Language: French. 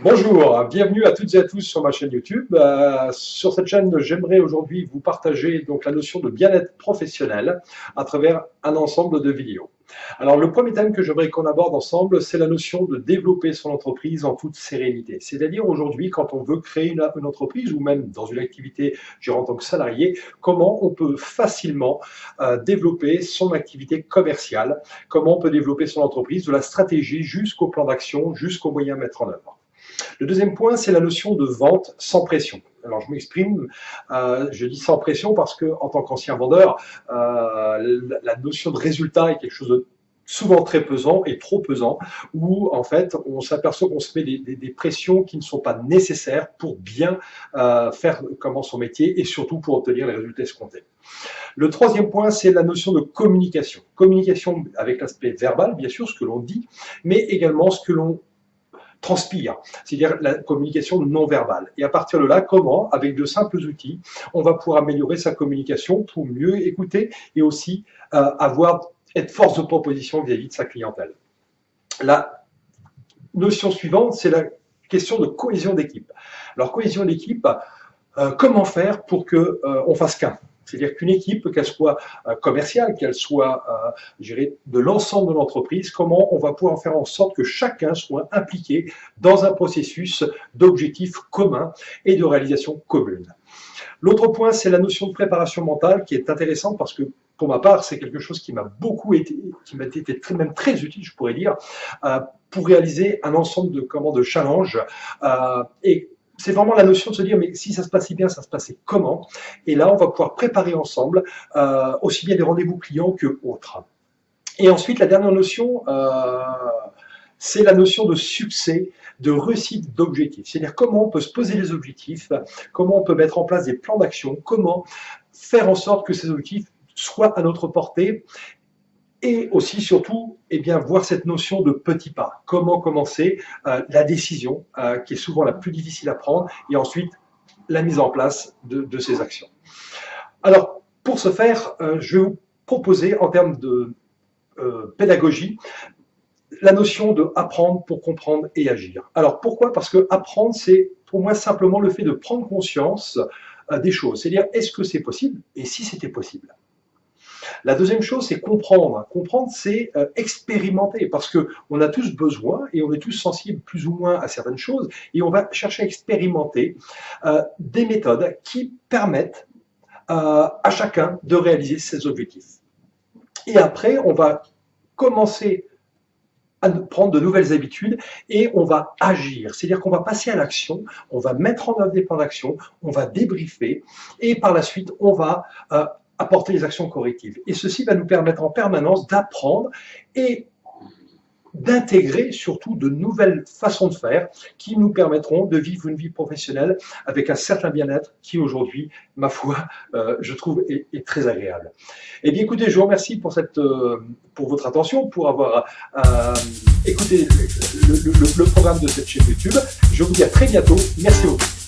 Bonjour, bienvenue à toutes et à tous sur ma chaîne YouTube. Sur cette chaîne, j'aimerais aujourd'hui vous partager donc la notion de bien-être professionnel à travers un ensemble de vidéos. Alors le premier thème que j'aimerais qu'on aborde ensemble, c'est la notion de développer son entreprise en toute sérénité. C'est-à-dire aujourd'hui, quand on veut créer une entreprise ou même dans une activité, je dirais en tant que salarié, comment on peut facilement développer son activité commerciale, comment on peut développer son entreprise, de la stratégie jusqu'au plan d'action, jusqu'aux moyens à mettre en œuvre. Le deuxième point, c'est la notion de vente sans pression. Alors je m'exprime, je dis sans pression parce que en tant qu'ancien vendeur, la notion de résultat est quelque chose de souvent très pesant et trop pesant, où en fait on s'aperçoit qu'on se met des pressions qui ne sont pas nécessaires pour bien faire son métier et surtout pour obtenir les résultats escomptés. Le troisième point, c'est la notion de communication. Communication avec l'aspect verbal, bien sûr, ce que l'on dit, mais également ce que l'on transpire, c'est-à-dire la communication non verbale. Et à partir de là, comment, avec de simples outils, on va pouvoir améliorer sa communication pour mieux écouter et aussi être force de proposition vis-à-vis de sa clientèle. La notion suivante, c'est la question de cohésion d'équipe. Alors, cohésion d'équipe, comment faire pour qu'on fasse qu'un ? C'est-à-dire qu'une équipe, qu'elle soit commerciale, qu'elle soit, je dirais, de l'ensemble de l'entreprise, comment on va pouvoir faire en sorte que chacun soit impliqué dans un processus d'objectifs communs et de réalisation commune. L'autre point, c'est la notion de préparation mentale qui est intéressante parce que, pour ma part, c'est quelque chose qui m'a été même très utile, je pourrais dire, pour réaliser un ensemble de challenges et c'est vraiment la notion de se dire, mais si ça se passait bien, ça se passait comment? Et là, on va pouvoir préparer ensemble aussi bien des rendez-vous clients que autres. Et ensuite, la dernière notion, c'est la notion de succès, de réussite d'objectifs. C'est-à-dire comment on peut se poser les objectifs, comment on peut mettre en place des plans d'action, comment faire en sorte que ces objectifs soient à notre portée. Et aussi, surtout, voir cette notion de petits pas. Comment commencer la décision, qui est souvent la plus difficile à prendre, et ensuite la mise en place de ces actions. Alors, pour ce faire, je vais vous proposer, en termes de pédagogie, la notion de apprendre pour comprendre et agir. Alors, pourquoi? Parce que apprendre, c'est pour moi simplement le fait de prendre conscience des choses. C'est-à-dire, est-ce que c'est possible? Et si c'était possible? La deuxième chose, c'est comprendre. Comprendre, c'est expérimenter, parce qu'on a tous besoin et on est tous sensibles plus ou moins à certaines choses, et on va chercher à expérimenter des méthodes qui permettent à chacun de réaliser ses objectifs. Et après, on va commencer à prendre de nouvelles habitudes et on va agir. C'est-à-dire qu'on va passer à l'action, on va mettre en œuvre des plans d'action, on va débriefer, et par la suite, on va apporter les actions correctives. Et ceci va nous permettre en permanence d'apprendre et d'intégrer surtout de nouvelles façons de faire qui nous permettront de vivre une vie professionnelle avec un certain bien-être qui aujourd'hui, ma foi, je trouve est très agréable. Eh bien écoutez, je vous remercie pour votre attention, pour avoir écouté le programme de cette chaîne YouTube. Je vous dis à très bientôt. Merci beaucoup.